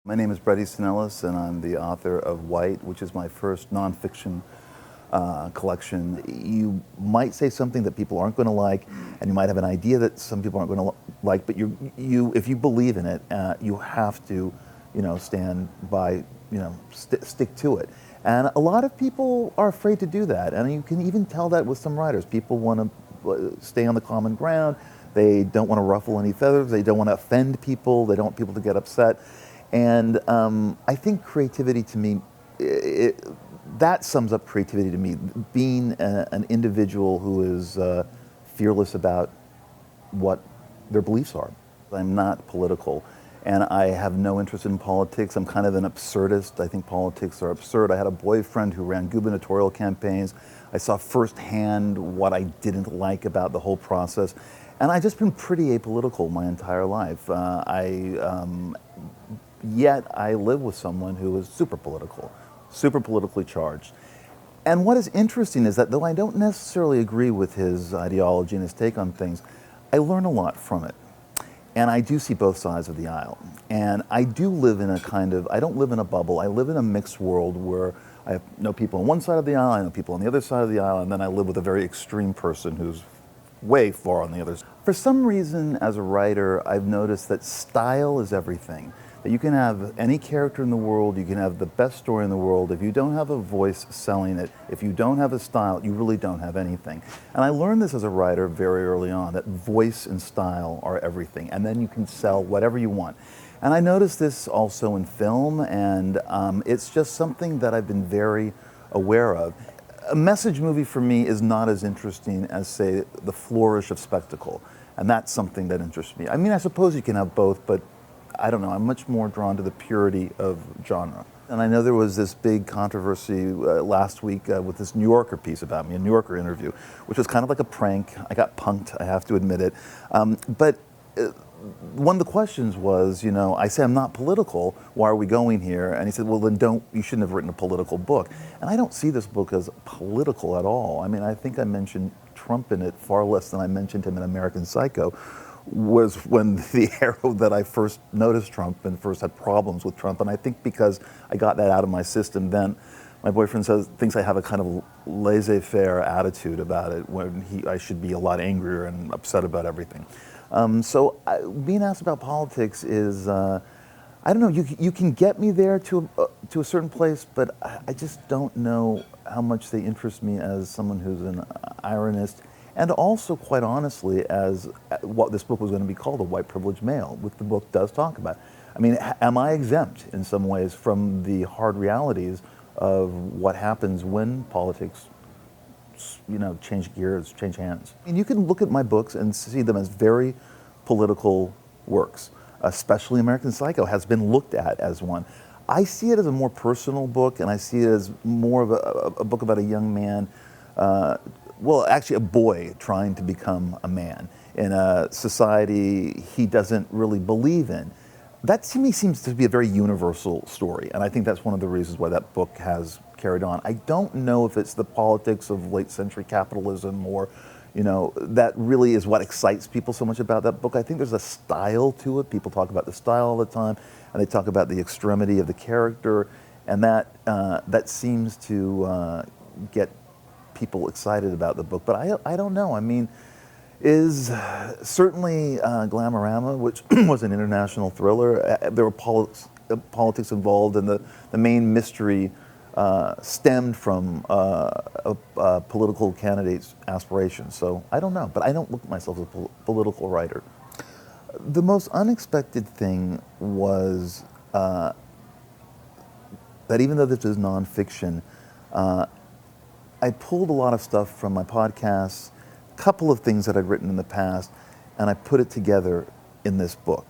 My name is Bret Easton Ellis, and I'm the author of White, which is my first nonfiction collection. You might say something that people aren't going to like, and you might have an idea that some people aren't going to like, but if you believe in it, you have to, stand by, stick to it. And a lot of people are afraid to do that, and you can even tell that with some writers. People want to stay on the common ground. They don't want to ruffle any feathers. They don't want to offend people. They don't want people to get upset. And I think creativity to me, that sums up creativity to me, being an individual who is fearless about what their beliefs are. I'm not political, and I have no interest in politics. I'm kind of an absurdist. I think politics are absurd. I had a boyfriend who ran gubernatorial campaigns. I saw firsthand what I didn't like about the whole process. And I've just been pretty apolitical my entire life. Yet I live with someone who is super political, super politically charged. And what is interesting is that though I don't necessarily agree with his ideology and his take on things, I learn a lot from it. And I do see both sides of the aisle. And I do live in I don't live in a bubble. I live in a mixed world where I know people on one side of the aisle, I know people on the other side of the aisle, and then I live with a very extreme person who's way far on the other side. For some reason, as a writer, I've noticed that style is everything. That you can have any character in the world, you can have the best story in the world. If you don't have a voice selling it, if you don't have a style, you really don't have anything. And I learned this as a writer very early on, that voice and style are everything. And then you can sell whatever you want. And I noticed this also in film, and it's just something that I've been very aware of. A message movie for me is not as interesting as, say, the flourish of spectacle. And that's something that interests me. I mean, I suppose you can have both, but I don't know, I'm much more drawn to the purity of genre. And I know there was this big controversy last week with this New Yorker piece about me, a New Yorker interview, which was kind of like a prank. I got punked, I have to admit it. But one of the questions was, I say I'm not political, why are we going here? And he said, well, then you shouldn't have written a political book. And I don't see this book as political at all. I mean, I think I mentioned Trump in it far less than I mentioned him in American Psycho, was when the era that I first noticed Trump and first had problems with Trump. And I think because I got that out of my system then, my boyfriend thinks I have a kind of laissez-faire attitude about it, when I should be a lot angrier and upset about everything. Being asked about politics is, I don't know, you can get me there to a certain place, but I just don't know how much they interest me as someone who's an ironist. And also, quite honestly, as what this book was going to be called, a white privileged male, which the book does talk about. I mean, am I exempt in some ways from the hard realities of what happens when politics, change gears, change hands? And you can look at my books and see them as very political works, especially American Psycho has been looked at as one. I see it as a more personal book, and I see it as more of a book about a young man, well, actually a boy trying to become a man in a society he doesn't really believe in. That to me seems to be a very universal story, and I think that's one of the reasons why that book has carried on. I don't know if it's the politics of late century capitalism or, that really is what excites people so much about that book. I think there's a style to it. People talk about the style all the time, and they talk about the extremity of the character, and that seems to get people excited about the book. But I don't know. I mean, is certainly Glamorama, which was an international thriller. There were politics involved, and the main mystery stemmed from a political candidate's aspirations. So I don't know, but I don't look at myself as a political writer. The most unexpected thing was that even though this is nonfiction, I pulled a lot of stuff from my podcasts, a couple of things that I'd written in the past, and I put it together in this book.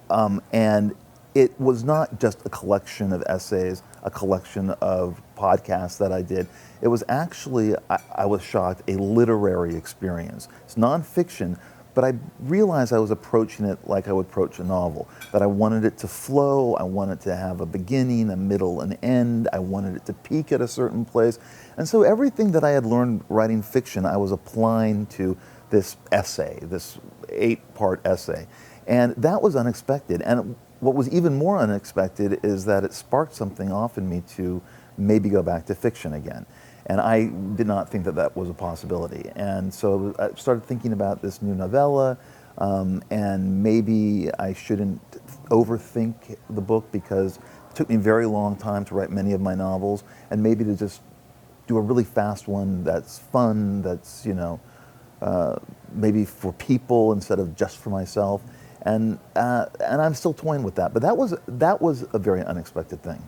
And it was not just a collection of essays, a collection of podcasts that I did. It was actually, I was shocked, a literary experience. It's nonfiction, but I realized I was approaching it like I would approach a novel, that I wanted it to flow, I wanted to have a beginning, a middle, an end, I wanted it to peak at a certain place. And so everything that I had learned writing fiction, I was applying to this essay, this 8-part essay. And that was unexpected. And what was even more unexpected is that it sparked something off in me to maybe go back to fiction again. And I did not think that that was a possibility. And so I started thinking about this new novella, and maybe I shouldn't overthink the book because it took me a very long time to write many of my novels, and maybe to just do a really fast one that's fun, that's, maybe for people instead of just for myself. And I'm still toying with that. But that was a very unexpected thing.